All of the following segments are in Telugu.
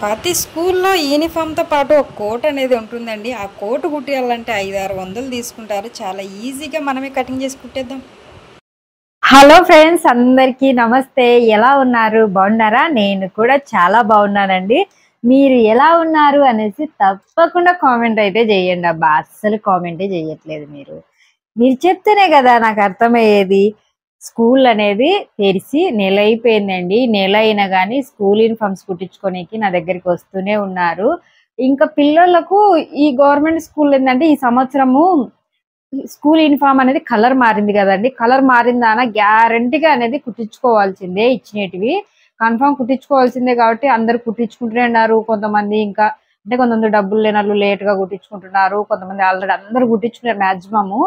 ప్రతి స్కూల్లో యూనిఫామ్‌తో పాటు ఒక కోట్ అనేది ఉంటుందండి. ఆ కోట్ కుట్టియాలంటే 5, 600 తీసుకుంటారు. చాలా ఈజీగా మనమే కటింగ్ చేసి కుట్టేద్దాం. హలో ఫ్రెండ్స్, అందరికీ నమస్తే. ఎలా ఉన్నారు? బాగున్నారా? నేను కూడా చాలా బాగున్నానండి. మీరు ఎలా ఉన్నారు అనేసి తప్పకుండా కామెంట్ అయితే చేయండి అబ్బా. అస్సలు కామెంటే చేయట్లేదు మీరు. మీరు చెప్తేనే కదా నాకు అర్థమయ్యేది. స్కూల్ అనేది తెరిచి నెల అయిపోయిందండి. నెల అయినా కానీ స్కూల్ యూనిఫామ్స్ కుట్టించుకోనికి నా దగ్గరికి వస్తూనే ఉన్నారు. ఇంకా పిల్లలకు ఈ గవర్నమెంట్ స్కూల్ ఏంటంటే ఈ సంవత్సరము స్కూల్ యూనిఫామ్ అనేది కలర్ మారింది కదండి. కలర్ మారిందాన గ్యారంటీగా అనేది కుట్టించుకోవాల్సిందే. ఇచ్చినటివి కన్ఫామ్ కుట్టించుకోవాల్సిందే కాబట్టి అందరు కుట్టించుకుంటూనే ఉన్నారు. కొంతమంది ఇంకా అంటే కొంతమంది డబ్బులు లేని వాళ్ళు లేట్ గా కుట్టించుకుంటున్నారు. కొంతమంది ఆల్రెడీ అందరు కుట్టించుకున్నారు మాక్సిమము.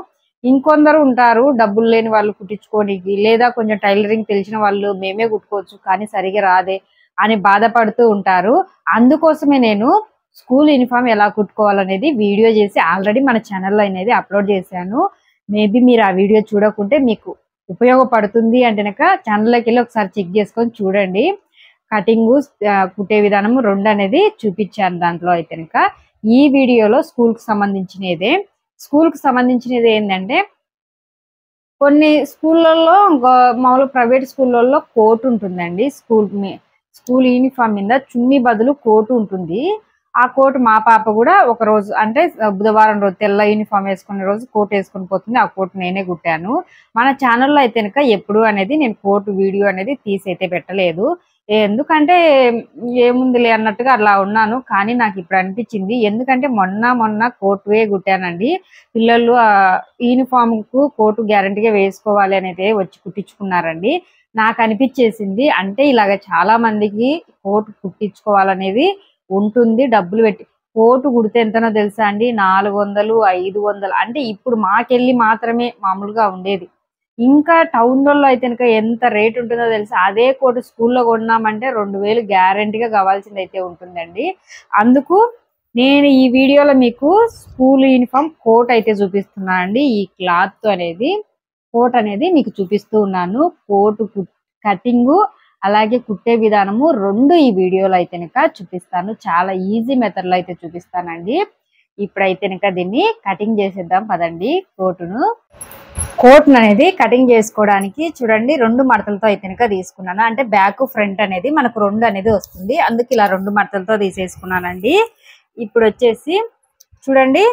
ఇంకొందరు ఉంటారు డబ్బులు లేని వాళ్ళు కుట్టించుకోనికి, లేదా కొంచెం టైలరింగ్ తెలిసిన వాళ్ళు మేమే కుట్టుకోవచ్చు కానీ సరిగా రాదే అని బాధపడుతూ ఉంటారు. అందుకోసమే నేను స్కూల్ యూనిఫామ్ ఎలా కుట్టుకోవాలనేది వీడియో చేసి ఆల్రెడీ మన ఛానల్లో అనేది అప్లోడ్ చేశాను. మేబీ మీరు ఆ వీడియో చూడకుంటే మీకు ఉపయోగపడుతుంది అంటే కనుక ఛానల్లోకి వెళ్ళి ఒకసారి చెక్ చేసుకొని చూడండి. కటింగ్ కుట్టే విధానం రెండు అనేది చూపించాను దాంట్లో. అయితే కనుక ఈ వీడియోలో స్కూల్కి సంబంధించినది ఏంటంటే కొన్ని స్కూళ్ళల్లో మామూలు ప్రైవేట్ స్కూళ్ళల్లో కోట్ ఉంటుందండి. స్కూల్ యూనిఫామ్ మీద చున్నీ బదులు కోటు ఉంటుంది. ఆ కోట్ మా పాప కూడా ఒక రోజు అంటే బుధవారం రోజు తెల్ల యూనిఫామ్ వేసుకునే రోజు కోట్ వేసుకొని పోతుంది. ఆ కోట్ నేనే కుట్టాను. మన ఛానల్లో అయితే కనుక ఎప్పుడు అనేది నేను కోట్ వీడియో అనేది తీసి అయితే పెట్టలేదు. ఎందుకంటే ఏముందిలే అన్నట్టుగా అలా ఉన్నాను. కానీ నాకు ఇప్పుడు అనిపించింది, ఎందుకంటే మొన్న కోటువే కుట్టానండి. పిల్లలు యూనిఫామ్ కు కోటు గ్యారంటీగా వేసుకోవాలి అనేది వచ్చి కుట్టించుకున్నారండి. నాకు అనిపించేసింది అంటే ఇలాగ చాలా మందికి కోటు కుట్టించుకోవాలనేది ఉంటుంది. డబ్బులు పెట్టి కోటు కుడితే ఎంతనో తెలుసా అండి? 400, 500 అంటే ఇప్పుడు మాకెళ్ళి మాత్రమే మామూలుగా ఉండేది. ఇంకా టౌన్లలో అయితే కనుక ఎంత రేట్ ఉంటుందో తెలుసా? అదే కోటు స్కూల్లో కొన్నామంటే 2000 గ్యారంటీగా కావాల్సింది అయితే ఉంటుందండి. అందుకు నేను ఈ వీడియోలో మీకు స్కూల్ యూనిఫామ్ కోట్ అయితే చూపిస్తున్నాను అండి. ఈ క్లాత్ అనేది కోట్ అనేది మీకు చూపిస్తూ ఉన్నాను. కోటు కటింగు అలాగే కుట్టే విధానము రెండు ఈ వీడియోలో అయితే కనుక చూపిస్తాను. చాలా ఈజీ మెథడ్లో అయితే చూపిస్తానండి. ఇప్పుడైతే కనుక దీన్ని కటింగ్ చేసేద్దాం పదండి. కోట్ను అనేది కటింగ్ చేసుకోవడానికి చూడండి రెండు మడతలతో అయితే కనుక తీసుకున్నాను. అంటే బ్యాక్ ఫ్రంట్ అనేది మనకు రెండు అనేది వస్తుంది. అందుకు ఇలా రెండు మడతలతో తీసేసుకున్నానండి. ఇప్పుడు వచ్చేసి చూడండి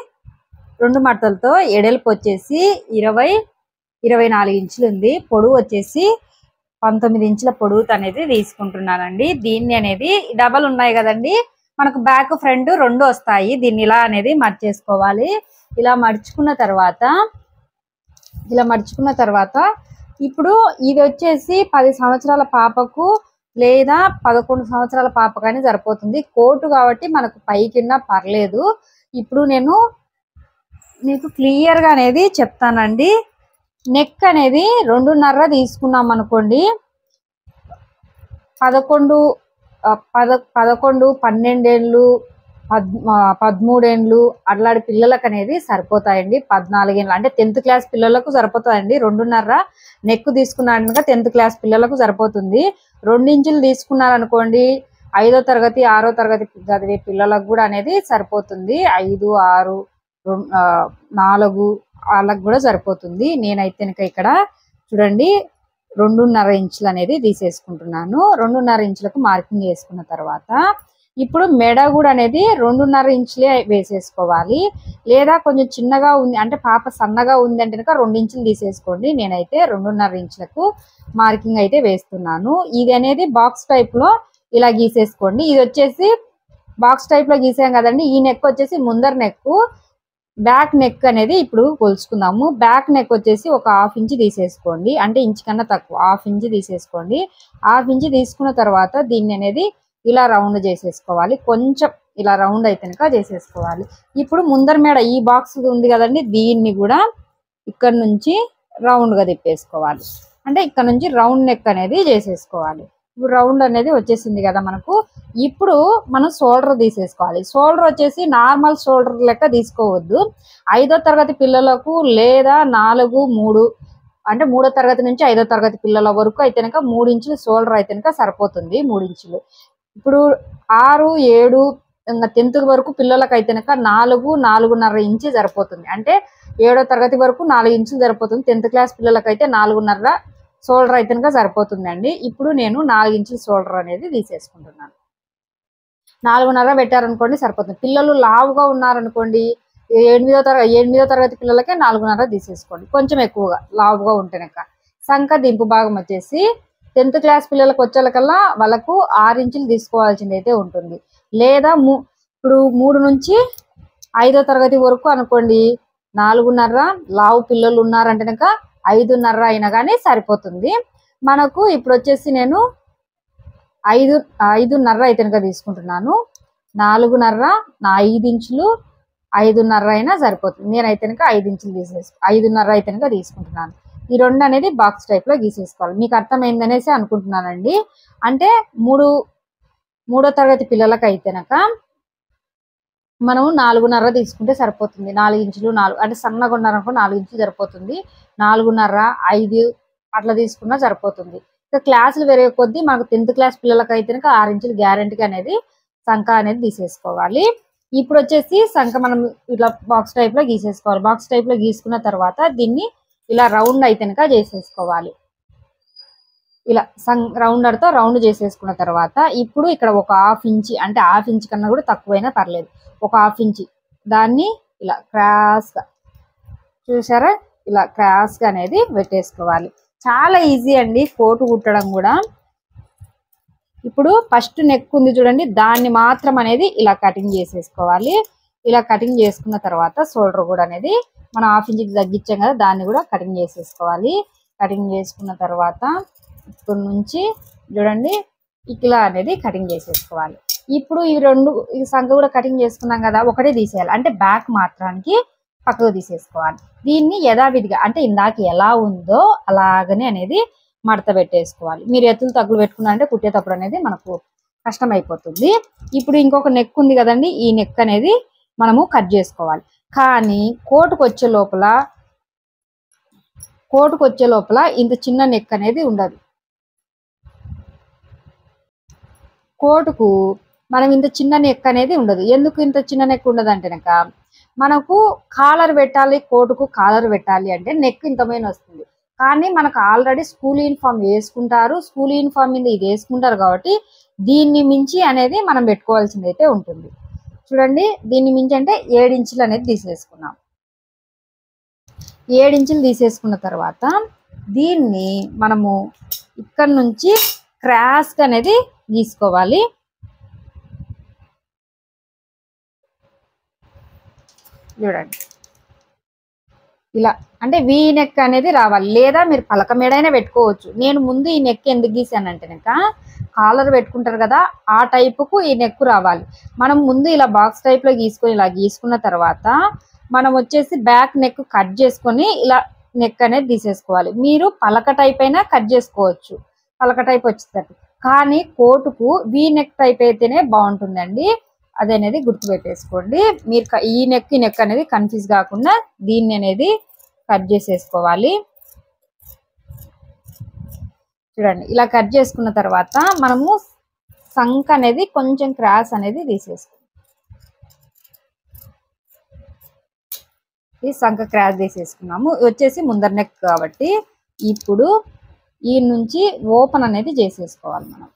రెండు మడతలతో ఎడల్పు వచ్చేసి 24 ఇంచులు ఉంది. పొడవు వచ్చేసి 19 ఇంచుల పొడవు అనేది తీసుకుంటున్నానండి. దీన్ని అనేది డబల్ ఉన్నాయి కదండి, మనకు బ్యాక్ ఫ్రంట్ రెండు వస్తాయి. దీన్ని ఇలా అనేది మర్చేసుకోవాలి. ఇలా మర్చుకున్న తర్వాత ఇప్పుడు ఇది వచ్చేసి 10 సంవత్సరాల పాపకు లేదా 11 సంవత్సరాల పాప కానీ సరిపోతుంది. కోటు కాబట్టి మనకు పై కింద పర్లేదు. ఇప్పుడు నేను మీకు క్లియర్గా అనేది చెప్తానండి. నెక్ అనేది 2.5 తీసుకున్నాం అనుకోండి, 11, 12 ఏళ్ళు 13 ఏళ్ళు అట్లాంటి పిల్లలకు అనేది సరిపోతాయండి. 14 ఏళ్ళు అంటే 10th క్లాస్ పిల్లలకు సరిపోతాయండి. 2.5 నెక్ తీసుకున్నాక 10th క్లాస్ పిల్లలకు సరిపోతుంది. 2 ఇంచులు తీసుకున్నారనుకోండి 5వ తరగతి 6వ తరగతి చదివే పిల్లలకు కూడా అనేది సరిపోతుంది. 5, 6, 4 వాళ్ళకు కూడా సరిపోతుంది. నేనైతే కనుక ఇక్కడ చూడండి 2.5 ఇంచులు అనేది తీసేసుకుంటున్నాను. 2.5 ఇంచులకు మార్కింగ్ వేసుకున్న తర్వాత ఇప్పుడు మెడ కూడా అనేది 2.5 ఇంచులే వేసేసుకోవాలి. లేదా కొంచెం చిన్నగా ఉంది అంటే పాప సన్నగా ఉంది అంటే కనుక 2 ఇంచులు తీసేసుకోండి. నేనైతే 2.5 ఇంచులకు మార్కింగ్ అయితే వేస్తున్నాను. ఇది అనేది బాక్స్ టైప్ లో ఇలా గీసేసుకోండి. ఇది వచ్చేసి బాక్స్ టైప్ లో గీసాం కదండి. ఈ నెక్ వచ్చేసి ముందర నెక్, బ్యాక్ నెక్ అనేది ఇప్పుడు కొలుచుకుందాము. బ్యాక్ నెక్ వచ్చేసి ఒక 1/2 ఇంచ్ తీసేసుకోండి. అంటే ఇంచ్ కన్నా తక్కువ 1/2 ఇంచ్ తీసేసుకోండి. 1/2 ఇంచ్ తీసుకున్న తర్వాత దీన్ని అనేది ఇలా రౌండ్ చేసేసుకోవాలి. కొంచెం ఇలా రౌండ్ అయితే కనుక చేసేసుకోవాలి. ఇప్పుడు ముందర మేడ ఈ బాక్స్ ఉంది కదండి, దీన్ని కూడా ఇక్కడ నుంచి రౌండ్ గా తిప్పేసుకోవాలి. అంటే ఇక్కడ నుంచి రౌండ్ నెక్ అనేది చేసేసుకోవాలి. ఇప్పుడు రౌండ్ అనేది వచ్చేసింది కదా మనకు. ఇప్పుడు మనం షోల్డర్ తీసేసుకోవాలి. షోల్డర్ వచ్చేసి నార్మల్ షోల్డర్ లెక్క తీసుకోవద్దు. 5వ తరగతి పిల్లలకు లేదా 4, 3 అంటే 3వ తరగతి నుంచి 5వ తరగతి పిల్లల వరకు అయితే కనుక 3 ఇంచులు షోల్డర్ అయితే కనుక సరిపోతుంది. 3 ఇంచులు ఇప్పుడు 6, 7 ఇంకా 10th వరకు పిల్లలకైతే కనుక 4, 4.5 ఇంచు సరిపోతుంది. అంటే 7వ తరగతి వరకు 4 ఇంచులు సరిపోతుంది. 10th క్లాస్ పిల్లలకైతే 4.5 షోల్డర్ అయితే కనుక సరిపోతుందండి. ఇప్పుడు నేను 4 ఇంచుల షోల్డర్ అనేది తీసేసుకుంటున్నాను. 4.5 పెట్టారనుకోండి సరిపోతుంది. పిల్లలు లావుగా ఉన్నారనుకోండి, 8వ తరగతి పిల్లలకే 4.5 తీసేసుకోండి. కొంచెం ఎక్కువగా లావుగా ఉంటేనక. సంఖ దింపు భాగం వచ్చేసి 10th క్లాస్ పిల్లలకు వచ్చేకల్లా వాళ్ళకు 6 ఇంచులు తీసుకోవాల్సింది అయితే ఉంటుంది. లేదా ఇప్పుడు 3 నుంచి 5వ తరగతి వరకు అనుకోండి 4.5, లావు పిల్లలు ఉన్నారంటే కనుక 5.5 అయినా కానీ సరిపోతుంది. మనకు ఇప్పుడు వచ్చేసి నేను 5.5 అయితే కనుక తీసుకుంటున్నాను. 4.5, 5 ఇంచులు, 5.5 అయినా సరిపోతుంది. నేనైతే కనుక 5 ఇంచులు 5.5 అయితే కనుక తీసుకుంటున్నాను. ఈ రెండు అనేది బాక్స్ టైప్ లో గీసేసుకోవాలి. మీకు అర్థమైందనేసి అనుకుంటున్నానండి. అంటే 3వ తరగతి పిల్లలకి అయితే కనుక మనం 4.5 తీసుకుంటే సరిపోతుంది. 4 ఇంచులు 4 అంటే సన్నగా ఉన్నారనుకో 4 ఇంచులు సరిపోతుంది. 4.5, 5 అట్లా తీసుకున్నా సరిపోతుంది. ఇంకా క్లాసులు పెరిగే కొద్దీ మనకు 10th క్లాస్ పిల్లలకి అయితే కనుక 6 ఇంచులు గ్యారెంటీగా అనేది సంఖ అనేది తీసేసుకోవాలి. ఇప్పుడు వచ్చేసి సంఖ మనం ఇట్లా బాక్స్ టైప్ లో గీసేసుకోవాలి. బాక్స్ టైప్ లో గీసుకున్న తర్వాత దీన్ని ఇలా రౌండ్ అయితే కనుక చేసేసుకోవాలి. ఇలా రౌండర్ తో రౌండ్ చేసేసుకున్న తర్వాత ఇప్పుడు ఇక్కడ ఒక 1/2 ఇంచ్ అంటే 1/2 ఇంచ్ కన్నా కూడా తక్కువైనా పర్లేదు. ఒక 1/2 ఇంచ్ దాన్ని ఇలా క్రాస్ గా చూసారా, ఇలా క్రాస్ గా అనేది పెట్టేసుకోవాలి. చాలా ఈజీ అండి కోటు కుట్టడం కూడా. ఇప్పుడు ఫస్ట్ నెక్ ఉంది చూడండి, దాన్ని మాత్రం అనేది ఇలా కటింగ్ చేసేసుకోవాలి. ఇలా కటింగ్ చేసుకున్న తర్వాత షోల్డర్ కూడా అనేది మనం 1/2 ఇంచ్కి తగ్గించాం కదా, దాన్ని కూడా కటింగ్ చేసేసుకోవాలి. కటింగ్ చేసుకున్న తర్వాత ఇక్కడ నుంచి చూడండి ఇలా అనేది కటింగ్ చేసేసుకోవాలి. ఇప్పుడు ఈ సంఖ కూడా కటింగ్ చేసుకున్నాం కదా, ఒకటే తీసేయాలి. అంటే బ్యాక్ మాత్రానికి పక్కకు తీసేసుకోవాలి. దీన్ని యథావిధిగా అంటే ఇందాక ఎలా ఉందో అలాగనే అనేది మడత పెట్టేసుకోవాలి. మీరు ఎత్తులు తగ్గులు పెట్టుకున్నారంటే కుట్టేటప్పుడు అనేది మనకు కష్టం అయిపోతుంది. ఇప్పుడు ఇంకొక నెక్ ఉంది కదండి, ఈ నెక్ అనేది మనము కట్ చేసుకోవాలి. కానీ కోటుకు వచ్చే లోపల ఇంత చిన్న నెక్ అనేది ఉండదు. కోటుకు మనం ఇంత చిన్న నెక్ అనేది ఉండదు. ఎందుకు ఇంత చిన్న నెక్ ఉండదు అంటే కనుక మనకు కాలర్ పెట్టాలి, కోటుకు కాలర్ పెట్టాలి అంటే నెక్ ఇంతమైన వస్తుంది. కానీ మనకు ఆల్రెడీ స్కూల్ యూనిఫామ్ వేసుకుంటారు, స్కూల్ యూనిఫామ్ మీద ఇది వేసుకుంటారు కాబట్టి దీన్ని మించి అనేది మనం పెట్టుకోవాల్సింది అయితే ఉంటుంది. చూడండి, దీన్ని మించి అంటే 7 ఇంచులు అనేది తీసేసుకున్నాం. 7 ఇంచులు తీసేసుకున్న తర్వాత దీన్ని మనము ఇక్కడ నుంచి క్రాస్ గా అనేది గీసుకోవాలి. చూడండి ఇలా అంటే వీ నెక్ అనేది రావాలి. లేదా మీరు పలక మేడైనా పెట్టుకోవచ్చు. నేను ముందు ఈ నెక్ ఎందుకు గీసానంటే కనుక కాలర్ పెట్టుకుంటారు కదా, ఆ టైపుకు ఈ నెక్ రావాలి. మనం ముందు ఇలా బాక్స్ టైప్ లో గీసుకొని ఇలా గీసుకున్న తర్వాత మనం వచ్చేసి బ్యాక్ నెక్ కట్ చేసుకొని ఇలా నెక్ అనేది తీసేసుకోవాలి. మీరు పలక టైప్ అయినా కట్ చేసుకోవచ్చు, పలక టైప్ వచ్చేటట్టు. కానీ కోటుకు వీ నెక్ టైప్ అయితేనే బాగుంటుందండి. అదనేది గుర్తుపెట్టేసుకోండి. మీరు ఈ నెక్ అనేది కన్ఫ్యూజ్ కాకుండా దీన్ని అనేది కట్ చేసేసుకోవాలి. చూడండి, ఇలా కట్ చేసుకున్న తర్వాత మనము సంఖ అనేది కొంచెం క్రాస్ అనేది తీసేసుకోవాలి. ఈ సంఖ క్రాస్ తీసేసుకున్నాము. వచ్చేసి ముందర నెక్ కాబట్టి ఇప్పుడు ఈ నుంచి ఓపెన్ అనేది చేసేసుకోవాలి. మనం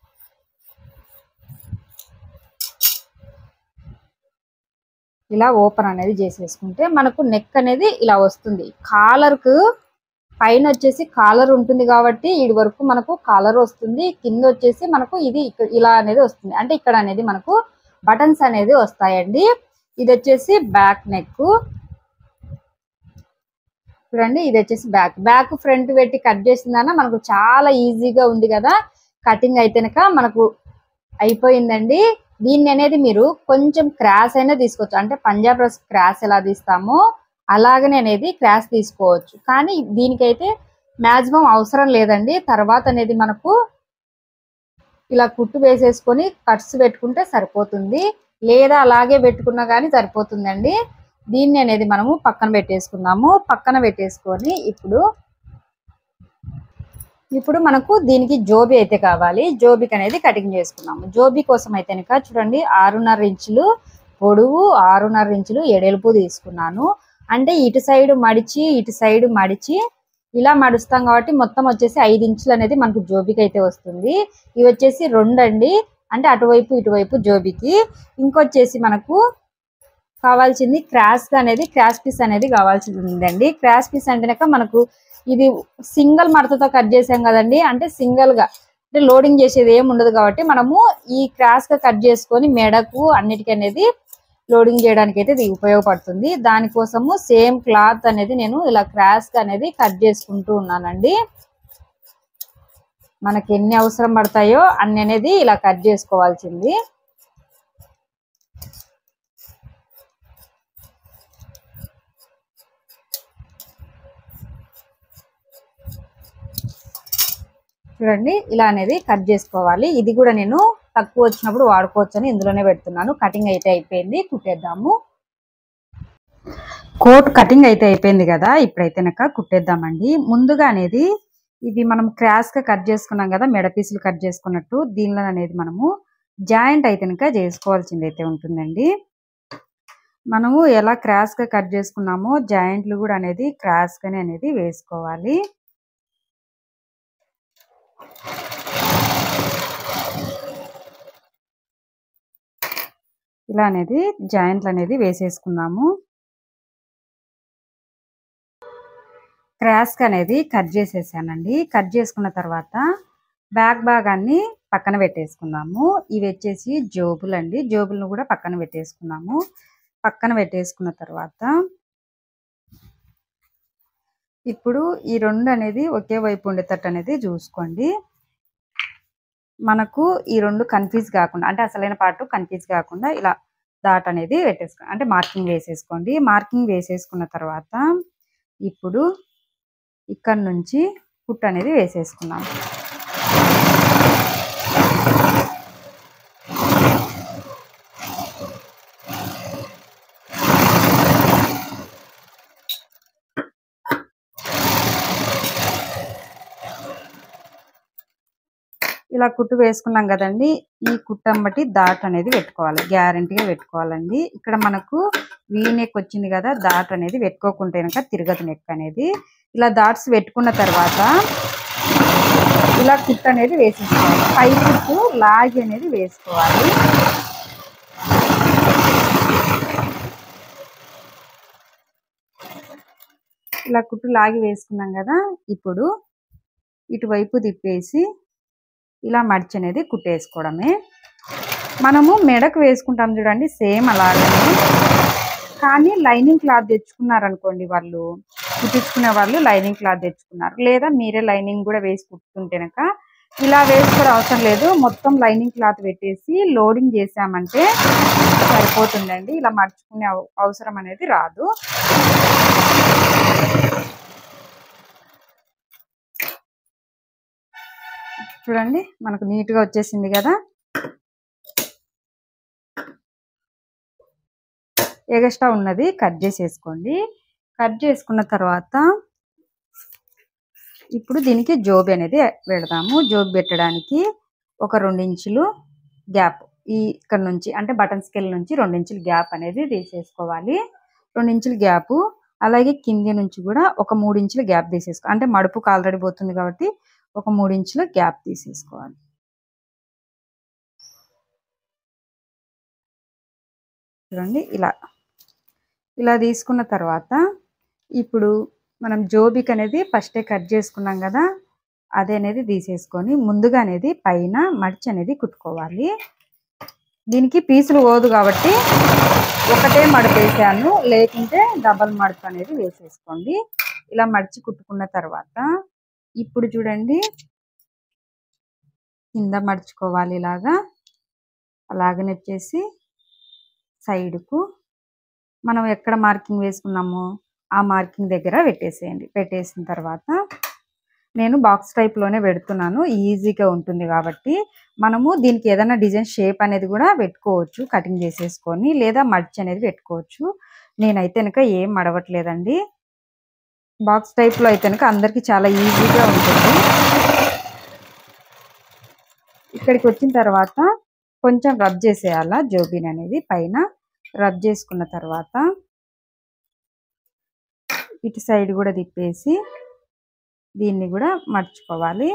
ఇలా ఓపెన్ అనేది చేసేసుకుంటే మనకు నెక్ అనేది ఇలా వస్తుంది. కాలర్కు పైన వచ్చేసి కాలర్ ఉంటుంది కాబట్టి ఇది వరకు మనకు కాలర్ వస్తుంది. కింద వచ్చేసి మనకు ఇది ఇలా అనేది వస్తుంది. అంటే ఇక్కడ అనేది మనకు బటన్స్ అనేది వస్తాయండి. ఇది వచ్చేసి బ్యాక్ నెక్. చూడండి, ఇది వచ్చేసి బ్యాక్ ఫ్రంట్ పెట్టి కట్ చేసిందన్న మనకు చాలా ఈజీగా ఉంది కదా. కటింగ్ అయితేనక మనకు అయిపోయిందండి. దీన్ని అనేది మీరు కొంచెం క్రాస్ అయినా తీసుకోవచ్చు. అంటే పంజాబ్ డ్రెస్ క్రాస్ ఎలా తీస్తామో అలాగనే అనేది క్రాస్ తీసుకోవచ్చు. కానీ దీనికైతే మాక్సిమం అవసరం లేదండి. తర్వాత అనేది మనకు ఇలా కుట్టు వేసేసుకొని కట్స్ పెట్టుకుంటే సరిపోతుంది. లేదా అలాగే పెట్టుకున్నా కానీ సరిపోతుందండి. దీన్ని అనేది మనము పక్కన పెట్టేసుకుందాము. పక్కన పెట్టేసుకొని ఇప్పుడు ఇప్పుడు మనకు దీనికి జోబీ అయితే కావాలి. జోబీకి అనేది కటింగ్ చేసుకున్నాము. జోబీ కోసం అయితే కనుక చూడండి 6.5 ఇంచులు పొడవు, 6.5 ఇంచులు ఎడల్పు తీసుకున్నాను. అంటే ఇటు సైడ్ మడిచి ఇటు సైడ్ మడిచి ఇలా మడుస్తాం కాబట్టి మొత్తం వచ్చేసి 5 ఇంచులు అనేది మనకు జోబీకి అయితే వస్తుంది. ఇవి వచ్చేసి 2 అండి, అంటే అటువైపు ఇటువైపు జోబీకి. ఇంకొచ్చేసి మనకు కావాల్సింది క్రాస్ పీస్ అనేది కావాల్సింది ఉందండి. క్రాస్ పీస్ అంటే మనకు ఇది సింగిల్ మడతతో కట్ చేసాం కదండి, అంటే సింగిల్ గా అంటే లోడింగ్ చేసేది ఏమి ఉండదు కాబట్టి మనము ఈ క్రాస్ గా కట్ చేసుకొని మెడకు అన్నిటికీ అనేది లోడింగ్ చేయడానికి అయితే ఇది ఉపయోగపడుతుంది. దానికోసము సేమ్ క్లాత్ అనేది నేను ఇలా క్రాస్ గా అనేది కట్ చేసుకుంటూ ఉన్నానండి. మనకి ఎన్ని అవసరం పడతాయో అన్ని అనేది ఇలా కట్ చేసుకోవాల్సింది. చూడండి ఇలా అనేది కట్ చేసుకోవాలి. ఇది కూడా నేను తక్కువ వచ్చినప్పుడు వాడుకోవచ్చు అని ఇందులోనే పెడుతున్నాను. కటింగ్ అయితే అయిపోయింది, కుట్టేద్దాము. కోట్ కటింగ్ అయితే అయిపోయింది కదా, ఇప్పుడైతే కనుక కుట్టేద్దామండి. ముందుగా అనేది ఇది మనం క్రాస్ గా కట్ చేసుకున్నాం కదా, మెడ పీసులు కట్ చేసుకున్నట్టు దీనిలో అనేది మనము జాయింట్ అయితే కనుక చేసుకోవాల్సింది అయితే ఉంటుందండి. మనము ఎలా క్రాస్ గా కట్ చేసుకున్నామో జాయింట్లు కూడా అనేది క్రాస్ గానే అనేది వేసుకోవాలి. ఇలా అనేది జాయింట్లు అనేది వేసేసుకున్నాము. క్రాస్ అనేది కట్ చేసేసానండి. కట్ చేసుకున్న తర్వాత బ్యాక్ భాగాన్ని పక్కన పెట్టేసుకున్నాము. ఇవి వచ్చేసి జోబులు అండి. జోబులను కూడా పక్కన పెట్టేసుకున్నాము. పక్కన పెట్టేసుకున్న తర్వాత ఇప్పుడు ఈ 2 అనేది ఒకే వైపు ఉండేటట్టు అనేది చూసుకోండి. మనకు ఈ 2 కన్ఫ్యూజ్ కాకుండా, అంటే అసలైన పార్ట్ కన్ఫ్యూజ్ కాకుండా ఇలా డాట్ అనేది పెట్టేసుకోండి, అంటే మార్కింగ్ వేసేసుకోండి. మార్కింగ్ వేసేసుకున్న తర్వాత ఇప్పుడు ఇక్కడ నుంచి కుట్ అనేది వేసేసుకున్నాం. ఇలా కుట్టు వేసుకున్నాం కదండి, ఈ కుట్టం బట్టి డాట్ అనేది పెట్టుకోవాలి, గ్యారంటీగా పెట్టుకోవాలండి. ఇక్కడ మనకు వీ నెక్ వచ్చింది కదా, డాట్ అనేది పెట్టుకోకుంటే కనుక తిరగదు నెక్ అనేది. ఇలా డాట్స్ పెట్టుకున్న తర్వాత ఇలా కుట్టు అనేది వేసేసుకోవాలి. పై కుట్టు లాగి అనేది వేసుకోవాలి. ఇలా కుట్టు లాగి వేసుకున్నాం కదా, ఇప్పుడు ఇటువైపు తిప్పేసి ఇలా మడిచి అనేది కుట్టేసుకోవడమే. మనము మెడకు వేసుకుంటాం చూడండి, సేమ్ అలాగనే. కానీ లైనింగ్ క్లాత్ తెచ్చుకున్నారనుకోండి, వాళ్ళు కుట్టించుకునే వాళ్ళు లైనింగ్ క్లాత్ తెచ్చుకున్నారు, లేదా మీరే లైనింగ్ కూడా వేసి కుట్టుకుంటే కనుక ఇలా వేసుకోవడం అవసరం లేదు. మొత్తం లైనింగ్ క్లాత్ పెట్టేసి లోడింగ్ చేసామంటే సరిపోతుందండి. ఇలా మర్చుకునే అవసరం అనేది రాదు. చూడండి మనకు నీట్గా వచ్చేసింది కదా. ఎగస్ట్రా ఉన్నది కట్ చేసేసుకోండి. కట్ చేసుకున్న తర్వాత ఇప్పుడు దీనికి జోబీ అనేది పెడదాము. జోబీ పెట్టడానికి ఒక 2 ఇంచులు గ్యాప్, ఈ ఇక్కడ నుంచి అంటే బటన్ స్కేల్ నుంచి 2 ఇంచులు గ్యాప్ అనేది తీసేసుకోవాలి. 2 ఇంచులు గ్యాప్, అలాగే కింది నుంచి కూడా ఒక 3 ఇంచులు గ్యాప్ తీసేసుకో, అంటే మడుపుకు ఆల్రెడీ పోతుంది కాబట్టి ఒక 3 ఇంచుల గ్యాప్ తీసేసుకోవాలి. చూడండి ఇలా తీసుకున్న తర్వాత ఇప్పుడు మనం జోబీకి అనేది ఫస్టే కట్ చేసుకున్నాం కదా, అదే అనేది తీసేసుకొని ముందుగా అనేది పైన మడిచి అనేది కుట్టుకోవాలి. దీనికి పీసులు పోదు కాబట్టి ఒకటే మడత వేసాను, లేకుంటే డబల్ మడత అనేది వేసేసుకోండి. ఇలా మడిచి కుట్టుకున్న తర్వాత ఇప్పుడు చూడండి కింద మడుచుకోవాలి ఇలాగా. అలాగనే వచ్చేసి సైడ్కు మనం ఎక్కడ మార్కింగ్ వేసుకున్నామో ఆ మార్కింగ్ దగ్గర పెట్టేసేయండి. పెట్టేసిన తర్వాత నేను బాక్స్ టైప్లోనే పెడుతున్నాను, ఈజీగా ఉంటుంది కాబట్టి. మనము దీనికి ఏదైనా డిజైన్ షేప్ అనేది కూడా పెట్టుకోవచ్చు, కటింగ్ చేసేసుకొని, లేదా మడిచి అనేది పెట్టుకోవచ్చు. నేనైతే కనుక ఏం మడవట్లేదండి. బాక్స్ టైప్లో అయితే కనుక అందరికీ చాలా ఈజీగా ఉంటుంది. ఇక్కడికి వచ్చిన తర్వాత కొంచెం రబ్ చేసేయాల జోబీన్ అనేది పైన రబ్ చేసుకున్న తర్వాత ఇటు సైడ్ కూడా తిప్పేసి దీన్ని కూడా మర్చుకోవాలి.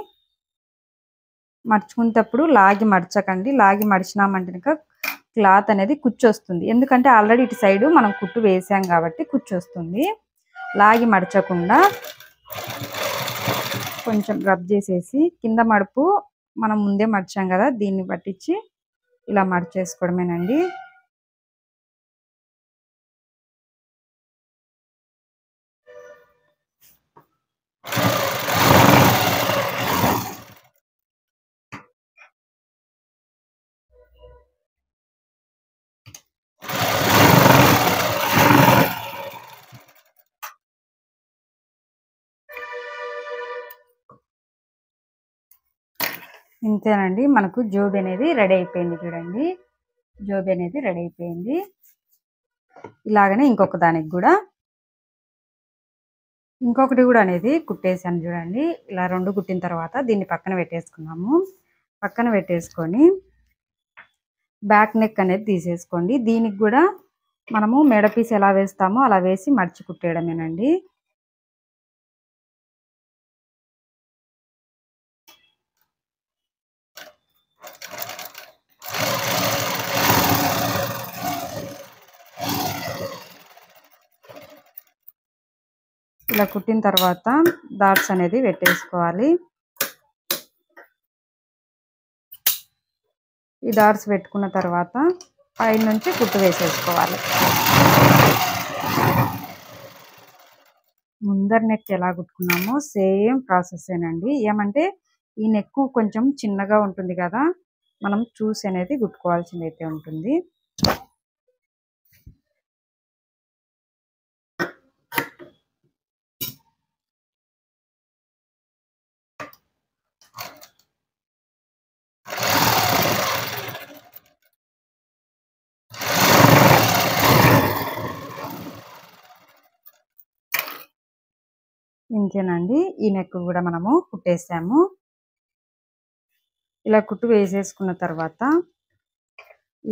మర్చుకునేటప్పుడు లాగి మర్చకండి, లాగి మడిచినామంటే కనుక క్లాత్ అనేది కుచ్చొస్తుంది. ఎందుకంటే ఆల్రెడీ ఇటు సైడు మనం కుట్టు వేసాం కాబట్టి కుచ్చొస్తుంది. లాగి మడచకుండా కొంచెం రబ్ చేసేసి కింద మడుపు మనం ముందే మడిచాం కదా, దీన్ని పట్టించి ఇలా మడిచేసుకోవడమేనండి. ఇంతేనండి, మనకు జోబీ అనేది రెడీ అయిపోయింది. చూడండి, జోబీ అనేది రెడీ అయిపోయింది. ఇలాగనే ఇంకొక దానికి కూడా ఇంకొకటి కూడా అనేది కుట్టేసాను చూడండి. ఇలా 2 కుట్టిన తర్వాత దీన్ని పక్కన పెట్టేసుకున్నాము. పక్కన పెట్టేసుకొని బ్యాక్ నెక్ అనేది తీసేసుకోండి. దీనికి కూడా మనము మెడ పీస్ ఎలా వేస్తామో అలా వేసి మడిచి కుట్టేయడమేనండి. ఇలా కుట్టిన తర్వాత డాట్స్ అనేది పెట్టేసుకోవాలి. ఈ డాట్స్ పెట్టుకున్న తర్వాత పైన నుంచి కుట్టు వేసేసుకోవాలి. ముందర నెక్ ఎలా కుట్టుకున్నామో సేమ్ ప్రాసెసేనండి. ఏమంటే ఈ నెక్ కొంచెం చిన్నగా ఉంటుంది కదా, మనం చూసి అనేది కుట్టుకోవాల్సింది అయితే ఉంటుంది. ఇంతేనండి, ఈ నెక్ కూడా మనము కుట్టేసాము. ఇలా కుట్టు వేసేసుకున్న తర్వాత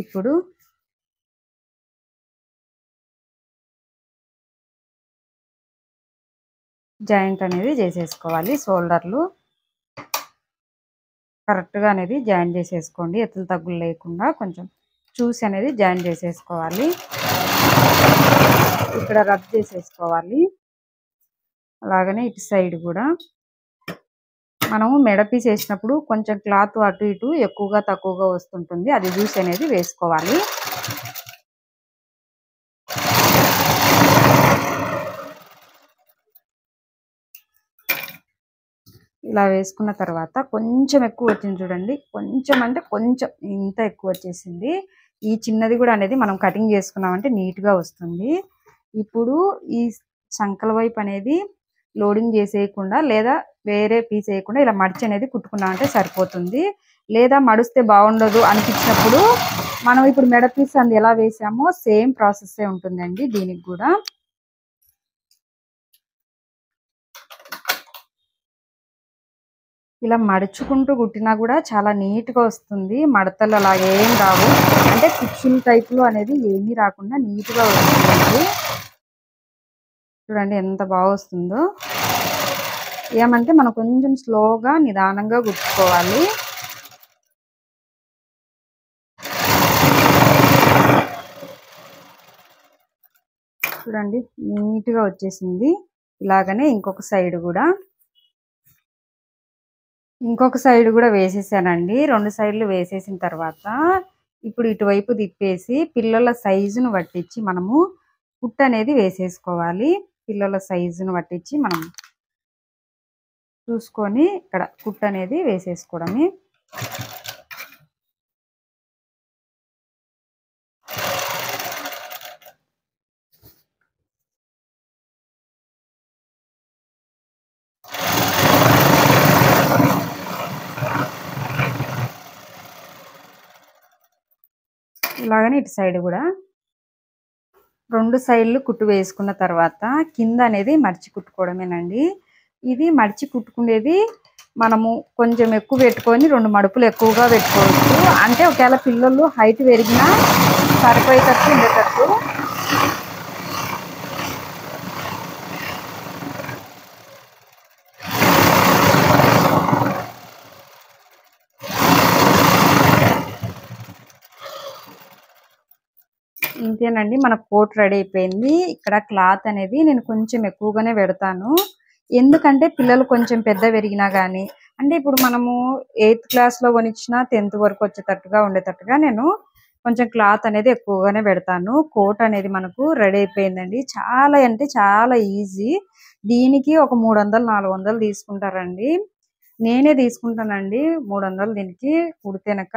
ఇప్పుడు జాయింట్ అనేది చేసేసుకోవాలి. షోల్డర్లు కరెక్ట్గా అనేది జాయిన్ చేసేసుకోండి. ఎత్తులు తగ్గులు లేకుండా కొంచెం చూసి అనేది జాయిన్ చేసేసుకోవాలి. ఇక్కడ రబ్ చేసేసుకోవాలి. అలాగనే ఇటు సైడ్ కూడా మనము మెడ పీస్ వేసినప్పుడు కొంచెం క్లాత్ అటు ఇటు ఎక్కువగా తక్కువగా వస్తుంటుంది, అది చూసి అనేది వేసుకోవాలి. ఇలా వేసుకున్న తర్వాత కొంచెం ఎక్కువ వచ్చింది చూడండి, కొంచెం అంటే కొంచెం ఇంత ఎక్కువ వచ్చేసింది. ఈ చిన్నది కూడా అనేది మనం కటింగ్ చేసుకున్నామంటే నీట్గా వస్తుంది. ఇప్పుడు ఈ సంకల వైపు అనేది లోడింగ్ చేసేయకుండా లేదా వేరే పీస్ వేయకుండా ఇలా మడిచి అనేది కుట్టుకున్నామంటే సరిపోతుంది. లేదా మడిస్తే బాగుండదు అనిపించినప్పుడు మనం ఇప్పుడు మెడ పీస్ అనేది ఎలా వేసామో సేమ్ ప్రాసెస్సే ఉంటుందండి దీనికి కూడా. ఇలా మడుచుకుంటూ కుట్టినా కూడా చాలా నీట్గా వస్తుంది. మడతలు అలాగేం రావు, అంటే కుచ్చుల టైప్లో అనేది ఏమీ రాకుండా నీట్గా వస్తుంది. చూడండి ఎంత బాగా వస్తుందో. ఏమంటే మనం కొంచెం స్లోగా నిదానంగా కుట్టుకోవాలి. చూడండి నీట్గా వచ్చేసింది. ఇలాగనే ఇంకొక సైడ్ కూడా వేసేసానండి. 2 సైడ్లు వేసేసిన తర్వాత ఇప్పుడు ఇటువైపు తిప్పేసి పిల్లల సైజును పట్టించి మనము కుట్టు అనేది వేసేసుకోవాలి. పిల్లల సైజును పట్టించి మనం చూసుకొని ఇక్కడ కుట్టు అనేది వేసేసుకోవడమే. ఇలాగనే ఇటు సైడ్ కూడా 2 సైడ్లు కుట్టు వేసుకున్న తర్వాత కింద అనేది మడిచి కుట్టుకోవడమేనండి. ఇది మడిచి కుట్టుకునేది మనము కొంచెం ఎక్కువ పెట్టుకొని 2 మడుపులు ఎక్కువగా పెట్టుకోవచ్చు. అంటే ఒకవేళ పిల్లలు హైట్ పెరిగినా సరిపోయేటట్టు ఉండేటట్టు. ఇంతేనండి, మన కోట్ రెడీ అయిపోయింది. ఇక్కడ క్లాత్ అనేది నేను కొంచెం ఎక్కువగానే పెడతాను. ఎందుకంటే పిల్లలు కొంచెం పెద్ద పెరిగినా కానీ, అంటే ఇప్పుడు మనము 8th క్లాస్లో కొనిచ్చినా 10th వరకు వచ్చేటట్టుగా ఉండేటట్టుగా నేను కొంచెం క్లాత్ అనేది ఎక్కువగానే పెడతాను. కోట్ అనేది మనకు రెడీ అయిపోయిందండి. చాలా అంటే చాలా ఈజీ. దీనికి ఒక 300, 400 తీసుకుంటారండి. నేనే తీసుకుంటానండి 300 దీనికి కుడితేనక.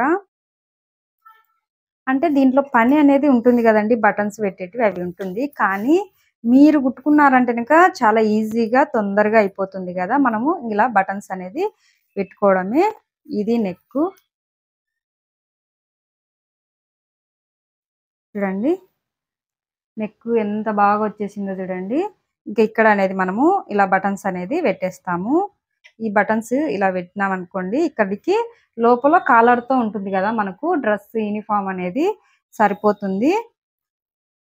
అంటే దీంట్లో పని అనేది ఉంటుంది కదండి, బటన్స్ పెట్టేటివి అవి ఉంటుంది. కానీ మీరు కుట్టుకున్నారంటే కనుక చాలా ఈజీగా తొందరగా అయిపోతుంది కదా. మనము ఇలా బటన్స్ అనేది పెట్టుకోవడమే. ఇది నెక్ చూడండి, నెక్ ఎంత బాగా వచ్చేసిందో చూడండి. ఇంకా ఇక్కడ అనేది మనము ఇలా బటన్స్ అనేది పెట్టేస్తాము. ఈ బటన్స్ ఇలా పెట్టినాం అనుకోండి, ఇక్కడికి లోపల కాలర్తో ఉంటుంది కదా మనకు డ్రెస్ యూనిఫామ్ అనేది సరిపోతుంది.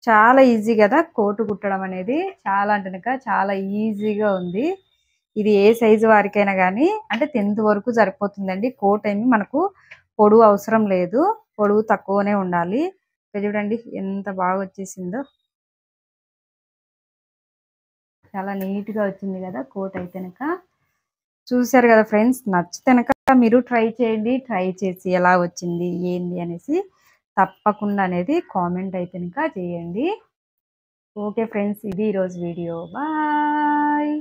చాలా ఈజీ కదా కోటు కుట్టడం అనేది. చాలా అంటే చాలా ఈజీగా ఉంది. ఇది ఏ సైజు వారికైనా కానీ, అంటే 10th వరకు సరిపోతుందండి. కోట్ ఏమి మనకు పొడవు అవసరం లేదు, పొడవు తక్కువనే ఉండాలి. చూడండి ఎంత బాగా వచ్చేసిందో, చాలా నీట్గా వచ్చింది కదా కోట్ అయితే కనుక. చూసారు కదా ఫ్రెండ్స్, నచ్చితే కనుక మీరు ట్రై చేయండి. ట్రై చేసి ఎలా వచ్చింది ఏంది అనేసి తప్పకుండా అనేది కామెంట్ అయితే కనుక చేయండి. ఓకే ఫ్రెండ్స్, ఇది ఈరోజు వీడియో. బాయ్.